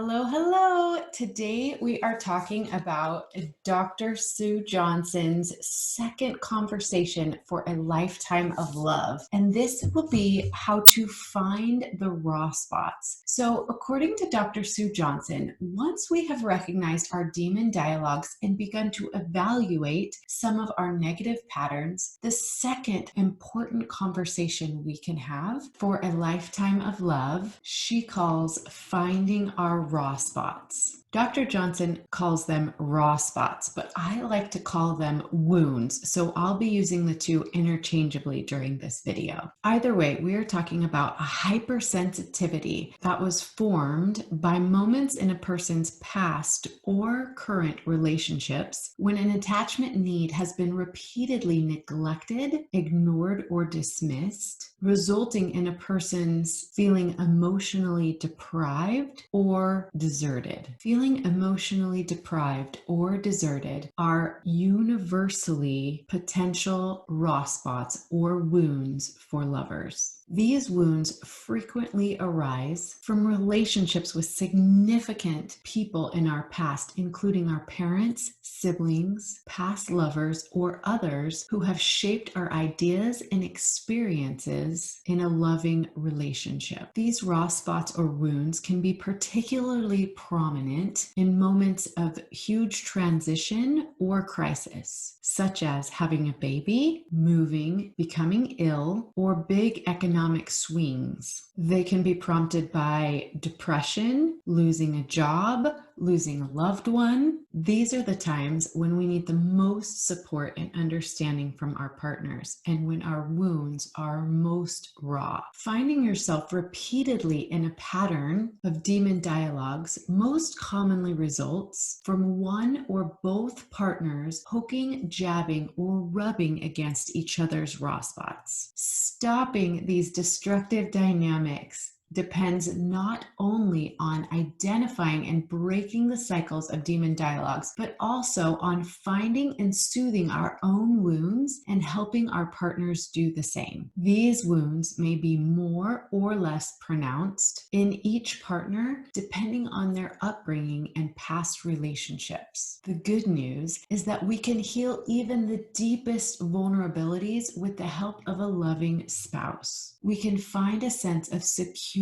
Hello, hello. Today we are talking about Dr. Sue Johnson's second conversation for a lifetime of love. And this will be how to find the raw spots. So, according to Dr. Sue Johnson, once we have recognized our demon dialogues and begun to evaluate some of our negative patterns, the second important conversation we can have for a lifetime of love, she calls finding our raw spots. Dr. Johnson calls them raw spots, but I like to call them wounds, so I'll be using the two interchangeably during this video. Either way, we are talking about a hypersensitivity that was formed by moments in a person's past or current relationships when an attachment need has been repeatedly neglected, ignored, or dismissed, resulting in a person's feeling emotionally deprived or deserted. Feeling emotionally deprived or deserted are universally potential raw spots or wounds for lovers. These wounds frequently arise from relationships with significant people in our past, including our parents, siblings, past lovers, or others who have shaped our ideas and experiences in a loving relationship. These raw spots or wounds can be particularly prominent in moments of huge transition or crisis, such as having a baby, moving, becoming ill, or big economic swings. They can be prompted by depression, losing a job, losing a loved one. These are the times when we need the most support and understanding from our partners and when our wounds are most raw. Finding yourself repeatedly in a pattern of demon dialogues most commonly results from one or both partners poking, jabbing, or rubbing against each other's raw spots. Stopping these destructive dynamics depends not only on identifying and breaking the cycles of demon dialogues, but also on finding and soothing our own wounds and helping our partners do the same. These wounds may be more or less pronounced in each partner depending on their upbringing and past relationships. The good news is that we can heal even the deepest vulnerabilities with the help of a loving spouse. We can find a sense of secure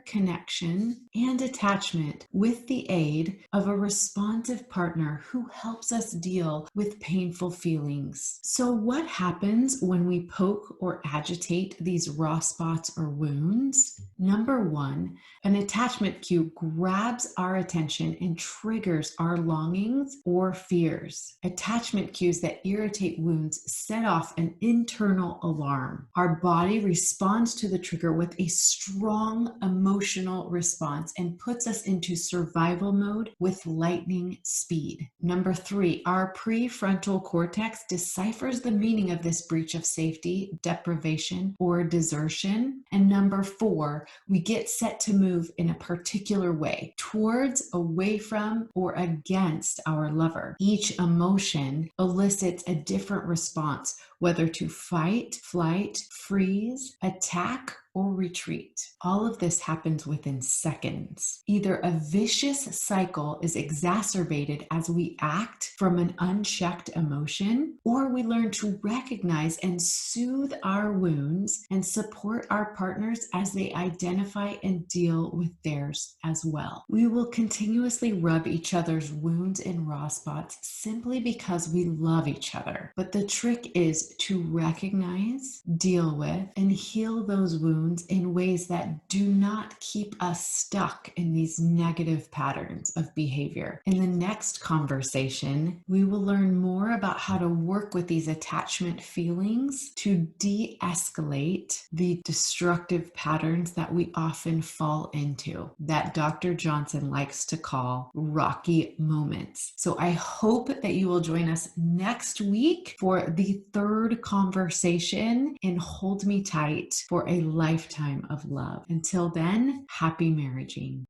connection and attachment with the aid of a responsive partner who helps us deal with painful feelings. So what happens when we poke or agitate these raw spots or wounds? Number one, an attachment cue grabs our attention and triggers our longings or fears. Attachment cues that irritate wounds set off an internal alarm. Our body responds to the trigger with a strong emotional response and puts us into survival mode with lightning speed. Number three, our prefrontal cortex deciphers the meaning of this breach of safety, deprivation, or desertion. And number four, we get set to move in a particular way, towards, away from, or against our lover. Each emotion elicits a different response, whether to fight, flight, freeze, attack, or retreat. All of this happens within seconds. Either a vicious cycle is exacerbated as we act from an unchecked emotion, or we learn to recognize and soothe our wounds and support our partners as they identify and deal with theirs as well. We will continuously rub each other's wounds and raw spots simply because we love each other. But the trick is to recognize, deal with, and heal those wounds in ways that do not keep us stuck in these negative patterns of behavior. In the next conversation, we will learn more about how to work with these attachment feelings to de-escalate the destructive patterns that we often fall into, that Dr. Johnson likes to call rocky moments. So I hope that you will join us next week for the third conversation in Hold Me Tight for a lifetime of love. Until then, happy marriaging.